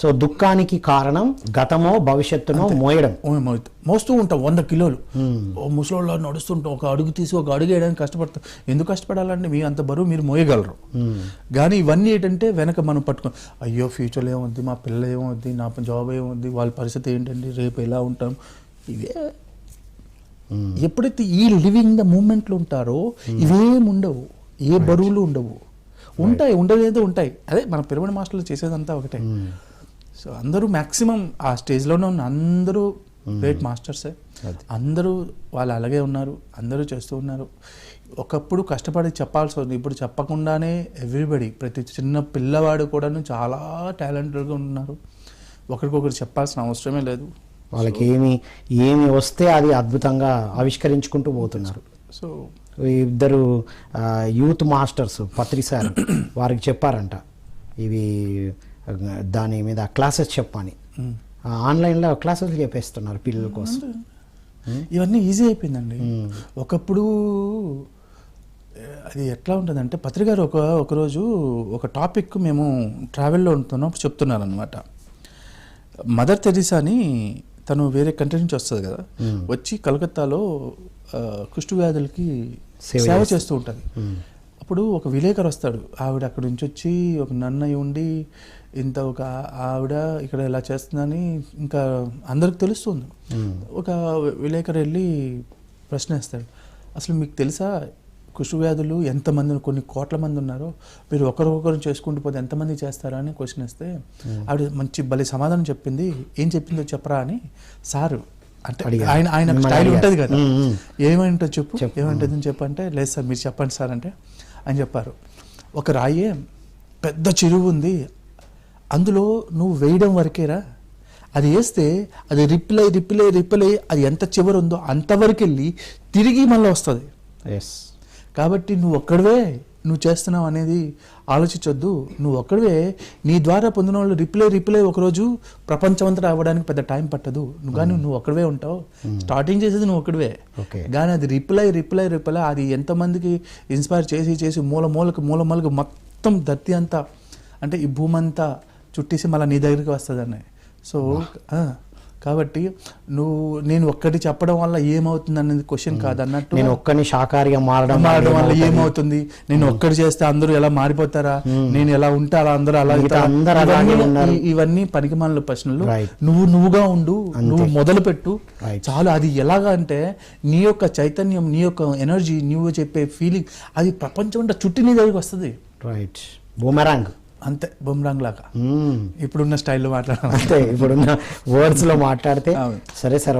So దుఃఖానికి కారణం గతమో భవిష్యత్తునో మోయడం, మోస్తూ ఉంటాం 100 కిలోలు. ముసలోళ్ళు నడుస్తుంటాం, ఒక అడుగు తీసి ఒక అడుగు వేయడానికి కష్టపడతాం. ఎందుకు కష్టపడాలంటే మీ అంత బరువు మీరు మోయగలరు. కానీ ఇవన్నీ ఏంటంటే వెనక మనం పట్టుకుని అయ్యో ఫ్యూచర్లో ఏమవుద్ది, మా పిల్లలు ఏమవుద్ది, నా జాబ్ ఏమవుద్ది, వాళ్ళ పరిస్థితి ఏంటండి, రేపు ఎలా ఉంటాం, ఇవే. ఎప్పుడైతే ఈ లివింగ్ ద మూమెంట్లో ఉంటారో ఇవేం ఉండవు, ఏ బరువులు ఉండవు. ఉంటాయి, ఉండలేదు ఉంటాయి. అదే మన పిరమిడ్ మాస్టర్లు చేసేదంతా ఒకటే. సో అందరూ మ్యాక్సిమం ఆ స్టేజ్లోనే ఉన్న అందరూ గ్రేట్ మాస్టర్సే. అందరూ వాళ్ళు అలాగే ఉన్నారు, అందరూ చేస్తూ ఉన్నారు. ఒకప్పుడు కష్టపడి చెప్పాల్సి వస్తుంది, ఇప్పుడు చెప్పకుండానే ఎవ్రీబడి, ప్రతి చిన్న పిల్లవాడు కూడాను చాలా టాలెంటెడ్గా ఉన్నారు. ఒకరికొకరు చెప్పాల్సిన అవసరమే లేదు. వాళ్ళకి ఏమి వస్తే అది అద్భుతంగా ఆవిష్కరించుకుంటూ పోతున్నారు. సో ఇద్దరు యూత్ మాస్టర్స్ పత్రి సార్ వారికి చెప్పారంట ఇవి దాని మీద క్లాసెస్ చెప్పని, ఆన్లైన్లో క్లాసెస్ చెప్పేస్తున్నారు పిల్లల కోసం. ఇవన్నీ ఈజీ అయిపోయిందండి. ఒకప్పుడు అది ఎట్లా ఉంటుందంటే పత్రి గారు ఒకరోజు ఒక టాపిక్ మేము ట్రావెల్లో ఉంటున్నప్పుడు చెప్తున్నారు అనమాట. మదర్ తెరీసాని తను వేరే కంట్రీ నుంచి వస్తుంది కదా, వచ్చి కలకత్తాలో కుష్టు వ్యాధులకి సేవ చేస్తూ ఉంటుంది. అప్పుడు ఒక విలేకరు వస్తాడు, ఆవిడ అక్కడి నుంచి వచ్చి ఒక నన్నయ్య ఉండి ఇంత ఒక ఆవిడ ఇక్కడ ఇలా చేస్తుందని ఇంకా అందరికి తెలుస్తుంది. ఒక విలేకరు వెళ్ళి ప్రశ్న వేస్తాడు, అసలు మీకు తెలుసా కుష్టు వ్యాధులు ఎంతమంది, కొన్ని కోట్ల మంది ఉన్నారో, మీరు ఒకరికొకరు చేసుకుంటూ పోతే ఎంతమంది చేస్తారా అని క్వశ్చన్ వేస్తే ఆవిడ మంచి భలే సమాధానం చెప్పింది. ఏం చెప్పిందో చెప్పరా అని సారు అంటే ఆయన స్టైల్ ఉంటుంది కదా, ఏమంటో చెప్పు, ఏమంటుందని చెప్పంటే లేదు సార్ మీరు చెప్పండి సార్ అంటే అని చెప్పారు. ఒక రాయే పెద్ద చెరువు ఉంది, అందులో నువ్వు వేయడం వరకేరా, అది వేస్తే అది రిప్లై అది ఎంత చివరి ఉందో అంతవరకు వెళ్ళి తిరిగి మళ్ళీ వస్తుంది. కాబట్టి నువ్వు ఒక్కడివే నువ్వు చేస్తున్నావు అనేది ఆలోచించొద్దు. నువ్వు ఒక్కడివే, నీ ద్వారా పొందిన వాళ్ళు రిప్లై ఒకరోజు ప్రపంచమంతటా అవ్వడానికి పెద్ద టైం పట్టదు. కానీ నువ్వు ఒక్కడివే ఉంటావు, స్టార్టింగ్ చేసేది నువ్వు ఒక్కడివే. కానీ అది రిప్లై అది ఎంతమందికి ఇన్స్పైర్ చేసి మూలకి మొత్తం దత్తి అంతా అంటే ఈ భూమి అంతా చుట్టేసి మళ్ళీ నీ దగ్గరికి వస్తుందని. సో కాబట్టి నేను ఒక్కటి చెప్పడం వల్ల ఏమవుతుంది అనేది క్వశ్చన్ కాదన్నట్టు, నేను ఒక్కని శాకాహారిగా మారడం వల్ల ఏమవుతుంది, నేను ఒక్కటి చేస్తే అందరూ ఎలా మారిపోతారా, నేను ఎలా ఉంటా అందరూ అలా, ఇవన్నీ పనికిమాలిన ప్రశ్నలు. నువ్వుగా ఉండు, నువ్వు మొదలు పెట్టు చాలు. అది ఎలాగా అంటే నీ యొక్క చైతన్యం, నీ యొక్క ఎనర్జీ, నువ్వు చెప్పే ఫీలింగ్ అది ప్రపంచం అంతా చుట్టి నీ దగ్గరికి వస్తుంది. రైట్, బూమరాంగ్ అంతే, బొమ్రాంగ్ లాగా ఇప్పుడున్న స్టైల్లో మాట్లాడాలి, అంతే ఇప్పుడున్న వర్డ్స్ లో మాట్లాడితే. సరే సార్,